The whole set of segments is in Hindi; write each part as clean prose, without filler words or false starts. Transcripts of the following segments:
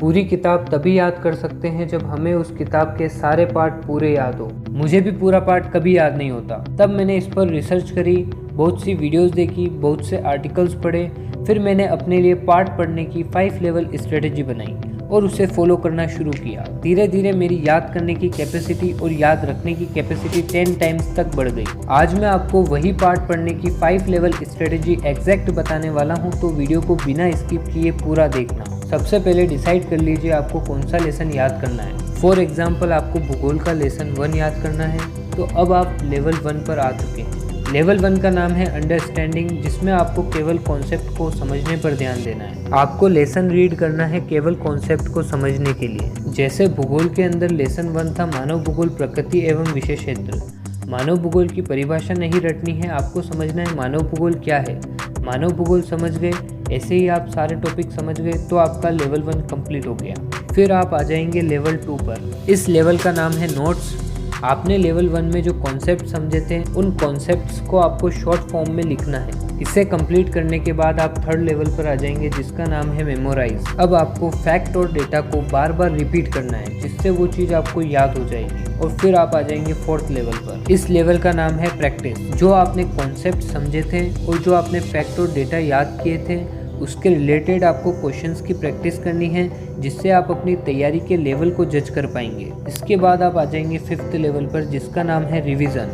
पूरी किताब तभी याद कर सकते हैं जब हमें उस किताब के सारे पार्ट पूरे याद हो। मुझे भी पूरा पार्ट कभी याद नहीं होता। तब मैंने इस पर रिसर्च करी, बहुत सी वीडियोस देखी, बहुत से आर्टिकल्स पढ़े, फिर मैंने अपने लिए पार्ट पढ़ने की 5 लेवल स्ट्रेटेजी बनाई और उसे फॉलो करना शुरू किया। धीरे धीरे मेरी याद करने की कैपेसिटी और याद रखने की कैपेसिटी 10 टाइम्स तक बढ़ गई। आज मैं आपको वही पार्ट पढ़ने की 5 लेवल स्ट्रेटेजी एग्जैक्ट बताने वाला हूँ, तो वीडियो को बिना स्किप किए पूरा देखना। सबसे पहले डिसाइड कर लीजिए आपको कौन सा लेसन याद करना है। फॉर एग्जाम्पल आपको भूगोल का लेसन 1 याद करना है, तो अब आप लेवल 1 पर आ चुके हैं। लेवल 1 का नाम है अंडरस्टैंडिंग, जिसमें आपको केवल कॉन्सेप्ट को समझने पर ध्यान देना है। आपको लेसन रीड करना है केवल कॉन्सेप्ट को समझने के लिए। जैसे भूगोल के अंदर लेसन 1 था मानव भूगोल, प्रकृति एवं विशेष क्षेत्र। मानव भूगोल की परिभाषा नहीं रटनी है, आपको समझना है मानव भूगोल क्या है। मानव भूगोल समझ गए, ऐसे ही आप सारे टॉपिक समझ गए तो आपका लेवल 1 कंप्लीट हो गया। फिर आप आ जाएंगे लेवल 2 पर। इस लेवल का नाम है नोट्स। आपने लेवल 1 में जो कॉन्सेप्ट समझे थे उन कॉन्सेप्ट्स को आपको शॉर्ट फॉर्म में लिखना है। इसे कंप्लीट करने के बाद आप 3rd लेवल पर आ जाएंगे, जिसका नाम है मेमोराइज। अब आपको फैक्ट और डेटा को बार बार रिपीट करना है, जिससे वो चीज़ आपको याद हो जाएगी। और फिर आप आ जाएंगे 4th लेवल पर। इस लेवल का नाम है प्रैक्टिस। जो आपने कॉन्सेप्ट समझे थे और जो आपने फैक्ट और डेटा याद किए थे उसके रिलेटेड आपको क्वेश्चंस की प्रैक्टिस करनी है, जिससे आप अपनी तैयारी के लेवल को जज कर पाएंगे। इसके बाद आप आ जाएंगे 5th लेवल पर, जिसका नाम है रिवीजन।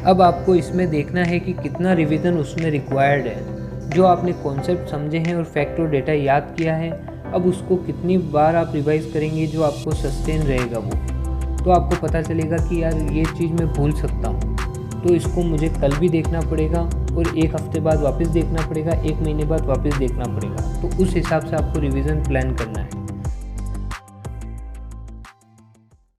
अब आपको इसमें देखना है कि कितना रिवीजन उसमें रिक्वायर्ड है। जो आपने कॉन्सेप्ट समझे हैं और फैक्ट और डेटा याद किया है, अब उसको कितनी बार आप रिवाइज करेंगे जो आपको सस्टेन रहेगा वो, तो आपको पता चलेगा कि यार ये चीज़ मैं भूल सकता हूँ, तो इसको मुझे कल भी देखना पड़ेगा और 1 हफ्ते बाद वापस देखना पड़ेगा, 1 महीने बाद वापस देखना पड़ेगा। तो उस हिसाब से आपको रिवीजन प्लान करना है।